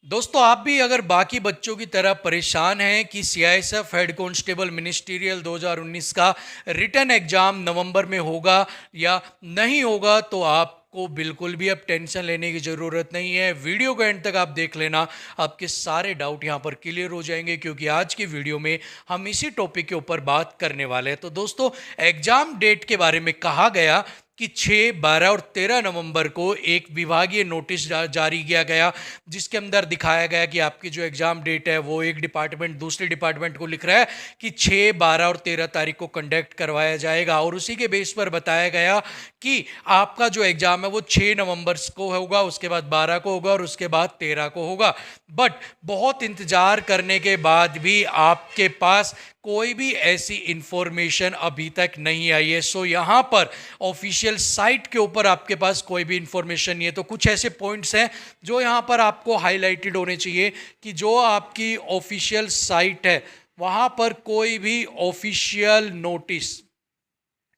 दोस्तों, आप भी अगर बाकी बच्चों की तरह परेशान हैं कि सीआईएसएफ हेड कांस्टेबल मिनिस्ट्रियल 2019 का रिटन एग्जाम नवंबर में होगा या नहीं होगा, तो आपको बिल्कुल भी अब टेंशन लेने की ज़रूरत नहीं है। वीडियो को एंड तक आप देख लेना, आपके सारे डाउट यहाँ पर क्लियर हो जाएंगे, क्योंकि आज की वीडियो में हम इसी टॉपिक के ऊपर बात करने वाले हैं। तो दोस्तों, एग्जाम डेट के बारे में कहा गया कि 6, 12 और 13 नवंबर को एक विभागीय नोटिस जारी किया गया, जिसके अंदर दिखाया गया कि आपकी जो एग्जाम डेट है वो एक डिपार्टमेंट दूसरे डिपार्टमेंट को लिख रहा है कि 6, 12 और 13 तारीख को कंडक्ट करवाया जाएगा। और उसी के बेस पर बताया गया कि आपका जो एग्जाम है वो 6 नवंबर को होगा, उसके बाद 12 को होगा और उसके बाद 13 को होगा। बट बहुत इंतजार करने के बाद भी आपके पास कोई भी ऐसी इंफॉर्मेशन अभी तक नहीं आई है। सो यहाँ पर ऑफिशियल साइट के ऊपर आपके पास कोई भी इंफॉर्मेशन नहीं है। तो कुछ ऐसे पॉइंट्स हैं जो यहाँ पर आपको हाईलाइटेड होने चाहिए कि जो आपकी ऑफिशियल साइट है वहाँ पर कोई भी ऑफिशियल नोटिस,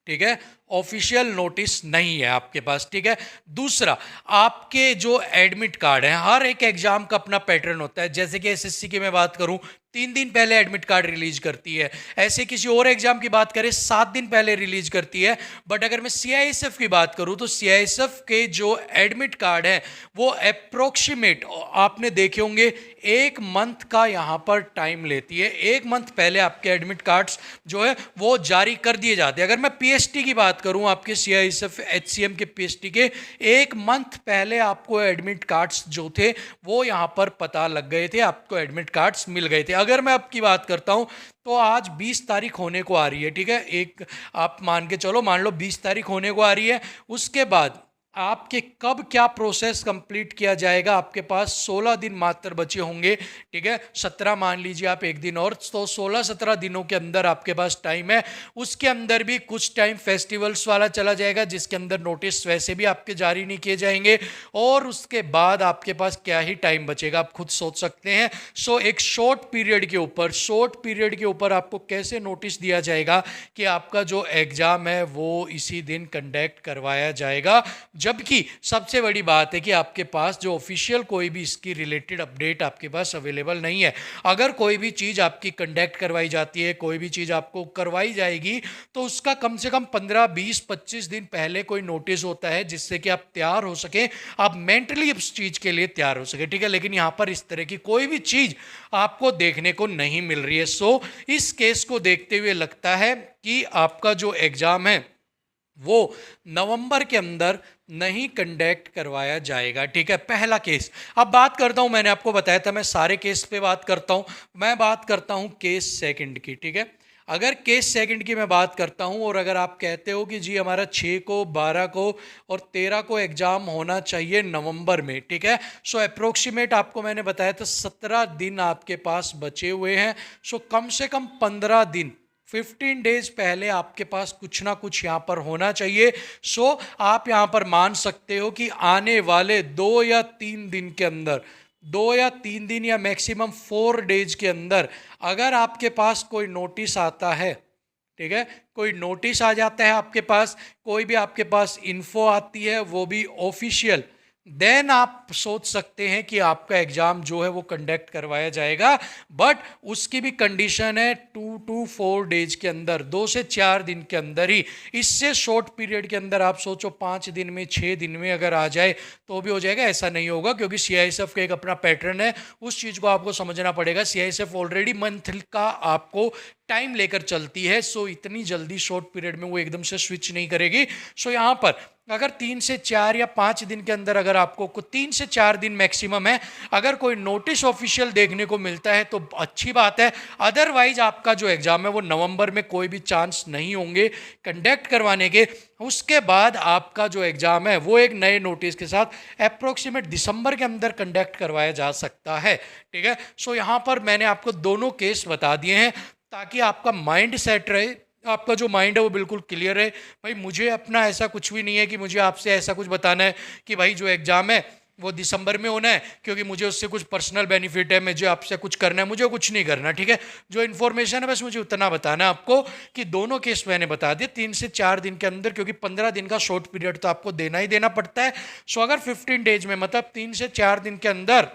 ठीक है, ऑफिशियल नोटिस नहीं है आपके पास। ठीक है, दूसरा, आपके जो एडमिट कार्ड है, हर एक एग्जाम का अपना पैटर्न होता है। जैसे कि एसएससी की मैं बात करूं, 3 दिन पहले एडमिट कार्ड रिलीज करती है। ऐसे किसी और एग्जाम की बात करें, 7 दिन पहले रिलीज करती है। बट अगर मैं सीआईएसएफ की बात करूं तो सीआईएसएफ के जो एडमिट कार्ड है वो अप्रोक्सीमेट, आपने देखे होंगे, 1 मंथ का यहाँ पर टाइम लेती है। 1 मंथ पहले आपके एडमिट कार्ड्स जो है वो जारी कर दिए जाते हैं। अगर मैं पीएसटी की बात करूं, आपके सीआईएसएफ एचसीएम के पीएसटी के 1 मंथ पहले आपको एडमिट कार्ड्स जो थे वो यहाँ पर पता लग गए थे, आपको एडमिट कार्ड्स मिल गए थे। अगर मैं आपकी बात करता हूं तो आज 20 तारीख होने को आ रही है। ठीक है, एक आप मान के चलो, मान लो 20 तारीख होने को आ रही है। उसके बाद आपके कब क्या प्रोसेस कंप्लीट किया जाएगा, आपके पास 16 दिन मात्र बचे होंगे। ठीक है, 17 मान लीजिए आप, एक दिन और, तो 16-17 दिनों के अंदर आपके पास टाइम है। उसके अंदर भी कुछ टाइम फेस्टिवल्स वाला चला जाएगा, जिसके अंदर नोटिस वैसे भी आपके जारी नहीं किए जाएंगे। और उसके बाद आपके पास क्या ही टाइम बचेगा, आप खुद सोच सकते हैं। सो एक शॉर्ट पीरियड के ऊपर आपको कैसे नोटिस दिया जाएगा कि आपका जो एग्जाम है वो इसी दिन कंडक्ट करवाया जाएगा। जबकि सबसे बड़ी बात है कि आपके पास जो ऑफिशियल कोई भी इसकी रिलेटेड अपडेट आपके पास अवेलेबल नहीं है। अगर कोई भी चीज़ आपकी कंडक्ट करवाई जाती है, कोई भी चीज़ आपको करवाई जाएगी, तो उसका कम से कम 15, 20, 25 दिन पहले कोई नोटिस होता है, जिससे कि आप तैयार हो सके, आप मेंटली उस चीज़ के लिए तैयार हो सके। ठीक है, लेकिन यहाँ पर इस तरह की कोई भी चीज़ आपको देखने को नहीं मिल रही है। सो इस केस को देखते हुए लगता है कि आपका जो एग्ज़ाम है वो नवंबर के अंदर नहीं कंडक्ट करवाया जाएगा। ठीक है, पहला केस। अब बात करता हूं, मैंने आपको बताया था मैं सारे केस पे बात करता हूं, मैं बात करता हूं केस सेकंड की। ठीक है, अगर केस सेकंड की मैं बात करता हूं और अगर आप कहते हो कि जी हमारा 6 को, 12 को और 13 को एग्जाम होना चाहिए नवंबर में, ठीक है, सो अप्रोक्सीमेट आपको मैंने बताया था 17 दिन आपके पास बचे हुए हैं। सो कम से कम 15 दिन, 15 डेज पहले आपके पास कुछ ना कुछ यहाँ पर होना चाहिए। सो आप यहाँ पर मान सकते हो कि आने वाले 2 या 3 दिन के अंदर, 2 या 3 दिन या मैक्सिमम 4 डेज के अंदर अगर आपके पास कोई नोटिस आता है, ठीक है, कोई नोटिस आ जाता है आपके पास, कोई भी आपके पास इन्फो आती है, वो भी ऑफिशियल, देन आप सोच सकते हैं कि आपका एग्जाम जो है वो कंडक्ट करवाया जाएगा। बट उसकी भी कंडीशन है 2 to 4 डेज के अंदर, 2 से 4 दिन के अंदर ही। इससे शॉर्ट पीरियड के अंदर आप सोचो 5 दिन में, 6 दिन में अगर आ जाए तो भी हो जाएगा, ऐसा नहीं होगा, क्योंकि सीआईएसएफ का एक अपना पैटर्न है, उस चीज़ को आपको समझना पड़ेगा। सीआईएसएफ ऑलरेडी मंथ का आपको टाइम लेकर चलती है। सो इतनी जल्दी शॉर्ट पीरियड में वो एकदम से स्विच नहीं करेगी। सो यहाँ पर अगर 3 से 4 या 5 दिन के अंदर, अगर आपको 3 से 4 दिन मैक्सिमम है, अगर कोई नोटिस ऑफिशियल देखने को मिलता है तो अच्छी बात है। अदरवाइज आपका जो एग्जाम है वो नवंबर में कोई भी चांस नहीं होंगे कंडक्ट करवाने के। उसके बाद आपका जो एग्जाम है वो एक नए नोटिस के साथ अप्रोक्सीमेट दिसंबर के अंदर कंडक्ट करवाया जा सकता है। ठीक है, सो यहाँ पर मैंने आपको दोनों केस बता दिए हैं ताकि आपका माइंड सेट रहे, आपका जो माइंड है वो बिल्कुल क्लियर है। भाई मुझे अपना ऐसा कुछ भी नहीं है कि मुझे आपसे ऐसा कुछ बताना है कि भाई जो एग्ज़ाम है वो दिसंबर में होना है क्योंकि मुझे उससे कुछ पर्सनल बेनिफिट है, मुझे आपसे कुछ करना है, मुझे कुछ नहीं करना। ठीक है, जो इन्फॉर्मेशन है बस मुझे उतना बताना है आपको कि दोनों केस मैंने बता दिए 3 से 4 दिन के अंदर, क्योंकि 15 दिन का शॉर्ट पीरियड तो आपको देना ही देना पड़ता है। सो अगर 15 डेज में, मतलब 3 से 4 दिन के अंदर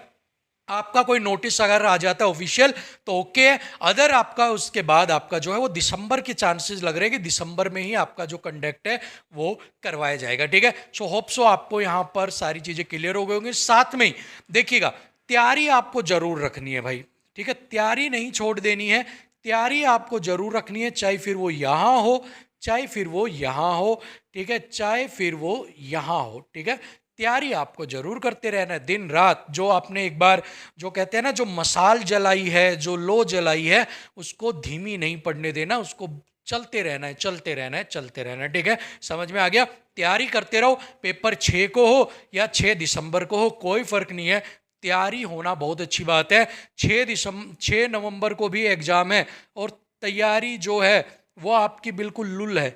आपका कोई नोटिस अगर आ जाता है ऑफिशियल तो ओके है, अदर आपका उसके बाद आपका जो है वो दिसंबर के चांसेस लग रहे हैं कि दिसंबर में ही आपका जो कंडक्ट है वो करवाया जाएगा। ठीक है, सो होप सो आपको यहाँ पर सारी चीज़ें क्लियर हो गई होंगी। साथ में ही देखिएगा, तैयारी आपको जरूर रखनी है भाई। ठीक है, तैयारी नहीं छोड़ देनी है, तैयारी आपको जरूर रखनी है, चाहे फिर वो यहाँ हो, चाहे फिर वो यहाँ हो। ठीक है, चाहे फिर वो यहाँ हो। ठीक है, तैयारी आपको जरूर करते रहना है दिन रात। जो आपने एक बार जो कहते हैं ना, जो मसाल जलाई है, जो लो जलाई है, उसको धीमी नहीं पड़ने देना, उसको चलते रहना है, चलते रहना है, चलते रहना है। ठीक है, समझ में आ गया? तैयारी करते रहो, पेपर 6 को हो या 6 दिसंबर को हो, कोई फर्क नहीं है, तैयारी होना बहुत अच्छी बात है। 6 नवंबर को भी एग्जाम है और तैयारी जो है वो आपकी बिल्कुल लुल है।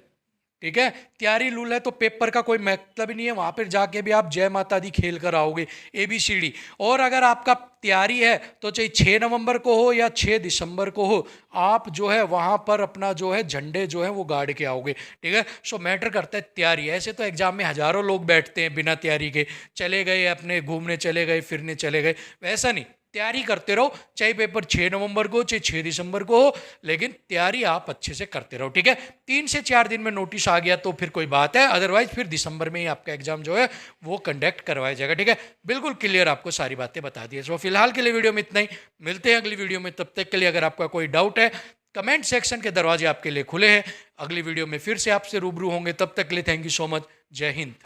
ठीक है, तैयारी लूल है तो पेपर का कोई मतलब ही नहीं है, वहां पर जाके भी आप जय माता दी खेल कर आओगे, ABCD। और अगर आपका तैयारी है तो चाहे 6 नवंबर को हो या 6 दिसंबर को हो, आप जो है वहां पर अपना जो है झंडे जो है वो गाड़ के आओगे। ठीक है, सो मैटर करता है तैयारी। ऐसे तो एग्जाम में हजारों लोग बैठते हैं बिना तैयारी के, चले गए अपने घूमने चले गए, फिरने चले गए, वैसा नहीं, तैयारी करते रहो, चाहे पेपर 6 नवंबर को चाहे 6 दिसंबर को हो, लेकिन तैयारी आप अच्छे से करते रहो। ठीक है, 3 से 4 दिन में नोटिस आ गया तो फिर कोई बात है, अदरवाइज फिर दिसंबर में ही आपका एग्जाम जो है वो कंडक्ट करवाया जाएगा। ठीक है, बिल्कुल क्लियर आपको सारी बातें बता दी है। सो फिलहाल के लिए वीडियो में इतना ही, मिलते हैं अगली वीडियो में। तब तक के लिए अगर आपका कोई डाउट है, कमेंट सेक्शन के दरवाजे आपके लिए खुले हैं। अगली वीडियो में फिर से आपसे रूबरू होंगे, तब तक के लिए थैंक यू सो मच। जय हिंद।